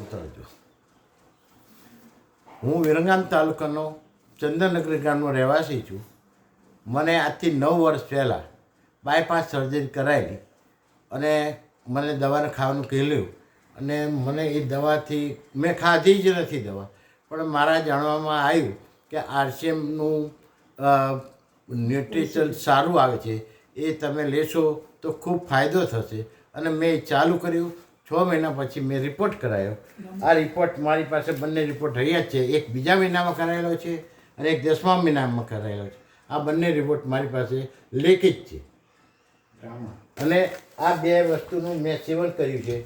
ઉતરજો. હું વિરંગામ તાલુકાનો ચંદનનગર ગામનો રહેવાસી છું. મને આજથી 9 વર્ષ પહેલાં બાયપાસ સર્જરી કરાયેલી અને મને દવાને ખાવાનું કહેલું અને મને એ દવાથી મેં ખાધી જ નથી દવા, પણ મારા જાણવામાં આવ્યું કે RCMનું ન્યુટ્રિશન સારું આવે છે, એ તમે લેશો તો ખૂબ ફાયદો થશે. અને મેં ચાલુ કર્યું. 6 મહિના પછી મેં રિપોર્ટ કરાયો. આ રિપોર્ટ મારી પાસે બંને રિપોર્ટ રહ્યા જ છે. એક બીજા મહિનામાં કરાયેલો છે અને એક 10મા મહિનામાં કરાયેલો છે. આ બંને રિપોર્ટ મારી પાસે લેખિત છે અને આ 2 વસ્તુનું મેં સેવન કર્યું છે.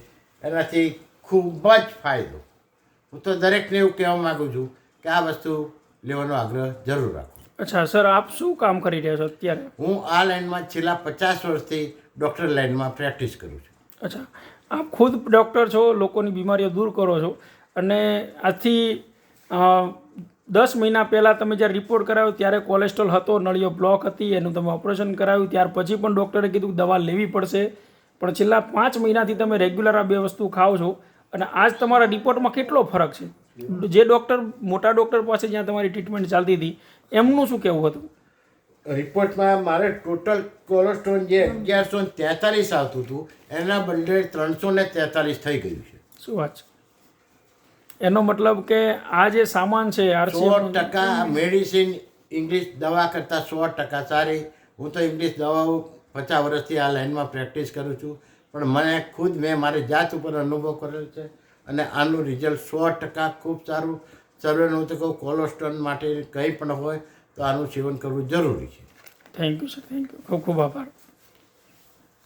એનાથી ખૂબ જ ફાયદો. હું તો દરેકને એવું કહેવા માગું છું કે આ વસ્તુ લેવાનો આગ્રહ જરૂર રાખો. અચ્છા સર, આપ શું કામ કરી રહ્યા છો અત્યારે? હું આ લાઈનમાં છેલ્લા 50 વર્ષથી ડૉક્ટર લાઈનમાં પ્રેક્ટિસ કરું છું. અચ્છા, આપ ખુદ ડૉક્ટર છો, લોકોની બીમારીઓ દૂર કરો છો અને આજથી 10 મહિના પહેલાં તમે જ્યારે રિપોર્ટ કરાવ્યો ત્યારે કોલેસ્ટ્રોલ હતો, નળીઓ બ્લોક હતી, એનું તમે ઓપરેશન કરાવ્યું. ત્યાર પછી પણ ડૉક્ટરે કીધું કે દવા લેવી પડશે, પણ છેલ્લા 5 મહિનાથી તમે રેગ્યુલર આ 2 વસ્તુ ખાઓ છો અને આજ તમારા રિપોર્ટમાં કેટલો ફરક છે. જે ડૉક્ટર, મોટા ડૉક્ટર પાસે જ્યાં તમારી ટ્રીટમેન્ટ ચાલતી હતી, એમનું શું કહેવું હતું? રિપોર્ટમાં મારે ટોટલ કોલેસ્ટ્રોલ જે 1143 આવતું હતું એના બદલે 343 થઈ ગયું છે. શું વાત છે? એનો મતલબ કે આ જે સામાન છે 100% મેડિસિન ઇંગ્લિશ દવા કરતાં 100% સારી. હું તો ઇંગ્લિશ દવાઓ 50 વર્ષથી આ લાઈનમાં પ્રેક્ટિસ કરું છું, પણ મને ખુદ મેં મારી જાત ઉપર અનુભવ કરેલો છે અને આનું રિઝલ્ટ 100% ખૂબ સારું. સર્વેને હું તો કહું, કોલેસ્ટ્રોલ માટે કંઈ પણ હોય તો આનું સેવન કરવું જરૂરી છે. Thank you sir, thank you, ખૂબ ખૂબ આભાર.